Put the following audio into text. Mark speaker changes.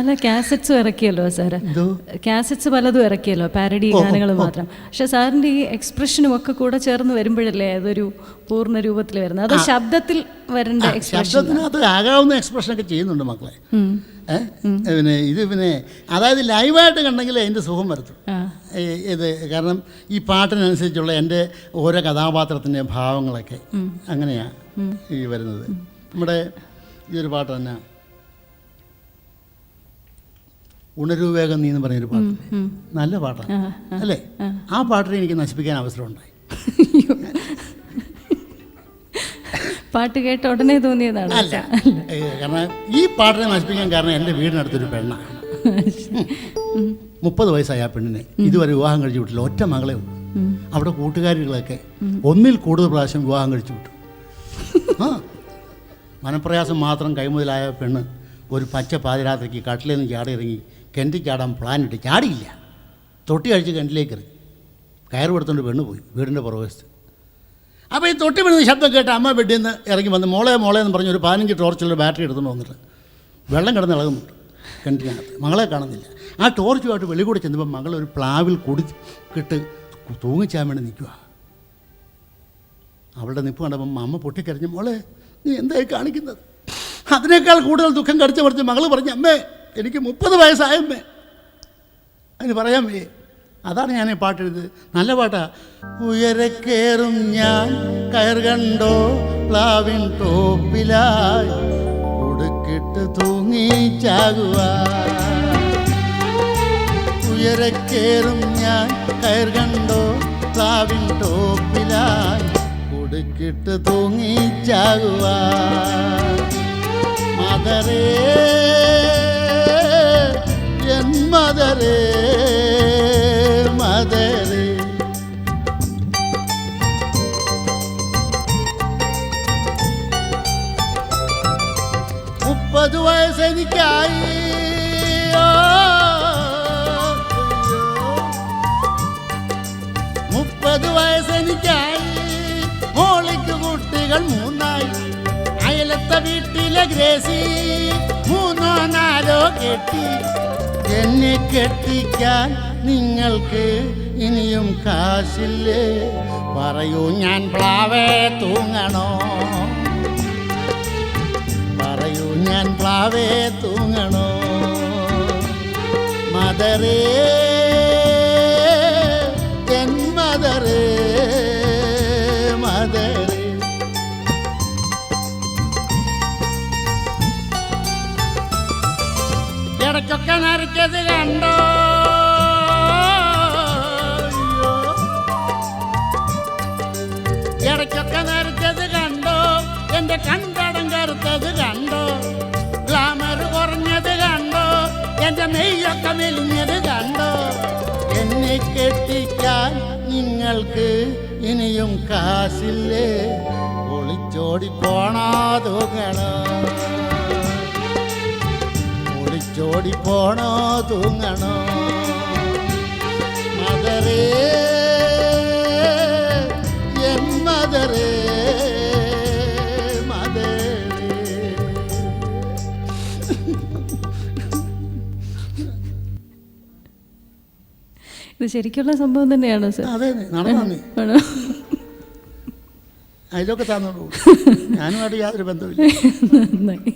Speaker 1: പല കാസറ്റ്സും ഇറക്കിയല്ലോ sir, cassettes പലതും ഇറക്കിയല്ലോ, parody ഗാനങ്ങൾ മാത്രം. പക്ഷെ സാറിൻ്റെ ഈ എക്സ്പ്രഷനും ഒക്കെ കൂടെ ചേർന്ന് വരുമ്പോഴല്ലേ അതൊരു പൂർണ്ണ രൂപത്തിൽ വരുന്നത്? അത് ശബ്ദത്തിൽ വരേണ്ട
Speaker 2: ശബ്ദത്തിനകത്ത് ആകാവുന്ന എക്സ്പ്രഷനൊക്കെ ചെയ്യുന്നുണ്ട് മക്കളെ. പിന്നെ അതായത് ലൈവായിട്ട് കണ്ടെങ്കിൽ അതിൻ്റെ സുഖം വരത്തും. ഇത് കാരണം ഈ പാട്ടിനനുസരിച്ചുള്ള എൻ്റെ ഓരോ കഥാപാത്രത്തിൻ്റെ ഭാവങ്ങളൊക്കെ അങ്ങനെയാണ് ഈ വരുന്നത്. നമ്മുടെ ഈ ഒരു പാട്ട് തന്നെ, ഉണരൂ വേഗം നീ എന്ന് പറഞ്ഞൊരു പാട്ട്, നല്ല പാട്ടാണ് അല്ലേ? ആ പാട്ടിനെ എനിക്ക് നശിപ്പിക്കാൻ അവസരമുണ്ടായി.
Speaker 1: പാട്ട് കേട്ട ഉടനെ തോന്നിയതാണ്?
Speaker 2: അല്ല, കാരണം ഈ പാട്ടിനെ നശിപ്പിക്കാൻ കാരണം എൻ്റെ വീടിനടുത്തൊരു പെണ്ണാണ്. 30 വയസ്സായ ആ പെണ്ണിനെ ഇതുവരെ വിവാഹം കഴിച്ചു വിട്ടില്ല. ഒറ്റ മകളെ ഉള്ളൂ. അവിടെ കൂട്ടുകാരികളൊക്കെ ഒന്നിൽ കൂടുതൽ പ്രാവശ്യം വിവാഹം കഴിച്ചു വിട്ടു. മനപ്രയാസം മാത്രം കൈമുതലായ പെണ്ണ് ഒരു പച്ച പാതിരാത്രിക്ക് കട്ടിലിൽ നിന്ന് ചാടി ഇറങ്ങി കിണറ്റിൽ ചാടാൻ പ്ലാനിട്ട് ചാടിയില്ല. തൊട്ടി അഴിച്ച് കിണറ്റിലേക്ക് ഇറങ്ങി കയറ് കൊടുത്തുകൊണ്ട് പെണ്ണ് പോയി വീടിൻ്റെ പുറവശത്ത്. അപ്പോൾ ഈ തൊട്ടി വീഴുന്ന ശബ്ദം കേട്ട് അമ്മ ബെഡിൽ നിന്ന് ഇറങ്ങി വന്ന് മോളെ എന്ന് പറഞ്ഞ് ഒരു 15 ടോർച്ചുള്ള ബാറ്ററി എടുത്തുകൊണ്ട് വന്നിട്ട് വെള്ളം കിടന്ന് ഇളകുന്നുണ്ട് കിണറ്റിനകത്ത്. മകളെ കാണുന്നില്ല. ആ ടോർച്ചുമായിട്ട് വെളി കൂടെ ചെന്നപ്പോൾ മകൾ ഒരു പ്ലാവിൽ കുടിക്കിട്ട് തൂങ്ങിച്ചാൻ വേണ്ടി നിൽക്കുക. അവളുടെ നിപ്പ് കണ്ടപ്പം അമ്മ പൊട്ടിക്കരഞ്ഞു, മോളെ നീ എന്തായി കാണിക്കുന്നത്? അതിനേക്കാൾ കൂടുതൽ ദുഃഖം കടിച്ചു പറിച്ച് മകൾ പറഞ്ഞു, അമ്മേ എനിക്ക് 30 വയസ്സായമ്മേ. അതിന് പറയാൻ വയ്യേ. അതാണ് ഞാൻ ഈ പാട്ടെഴുത്. നല്ല പാട്ടാ. ഉയരെ കയറും ഞാൻ കയർ കണ്ടോ പ്ലാവിൻ ടോപ്പിലായി കൊടുക്കിട്ട് തൂങ്ങി ചാകുക. ഉയരെ കയറും ഞാൻ കയർ കണ്ടോ പ്ലാവിൻ ടോപ്പിലായി കൊടുക്കിട്ട് തൂങ്ങി ചാകുക. മദരേ എൻ മദരേ മദരേ. 30 വയസ്സെനിക്കായി, 30 വയസ്സെനിക്കായി. മോളിക്ക് കുട്ടികൾ 3 അയലത്തെ വീട്ടിലെ ഗ്രേസി 3 4 കെട്ടി. എന്നെ കെട്ടിക്കാൻ നിങ്ങൾക്ക് ഇനിയും കാശില്ലേ? പറയൂ ഞാൻ പ്ലാവേ തൂങ്ങണോ? പറയൂ ഞാൻ പ്ലാവേ തൂങ്ങണോ? മദരേ എൻ മദരേ മദരേ. ഇടയ്ക്കൊക്കെ നരച്ചത് കണ്ടോ? ഇടയ്ക്കൊക്കെ നരച്ചത് കണ്ടോ? എൻ്റെ കണ്ടടം കറുത്തത് കണ്ടോ? ഗ്ലാമർ കുറഞ്ഞത് കണ്ടോ? എൻ്റെ നെയ്യൊക്കെ മെലിഞ്ഞത് കണ്ടോ? എന്നെ കെട്ടിക്കാൻ നിങ്ങൾക്ക് ഇനിയും കാശില്ലേ? ഒളിച്ചോടി പോണോ തൂങ്ങണോ? ഒളിച്ചോടി പോണോ തൂങ്ങണോ? മദരേ എൻ മദരേ മദരേ.
Speaker 1: ഇത് ശരിക്കുള്ള സംഭവം തന്നെയാണോ സാർ?
Speaker 2: അതെ, നടന്നു. അതിലൊക്കെ തന്നോളൂ. ഞാനുമായിട്ട് യാതൊരു ബന്ധമില്ല.
Speaker 1: നന്നായി.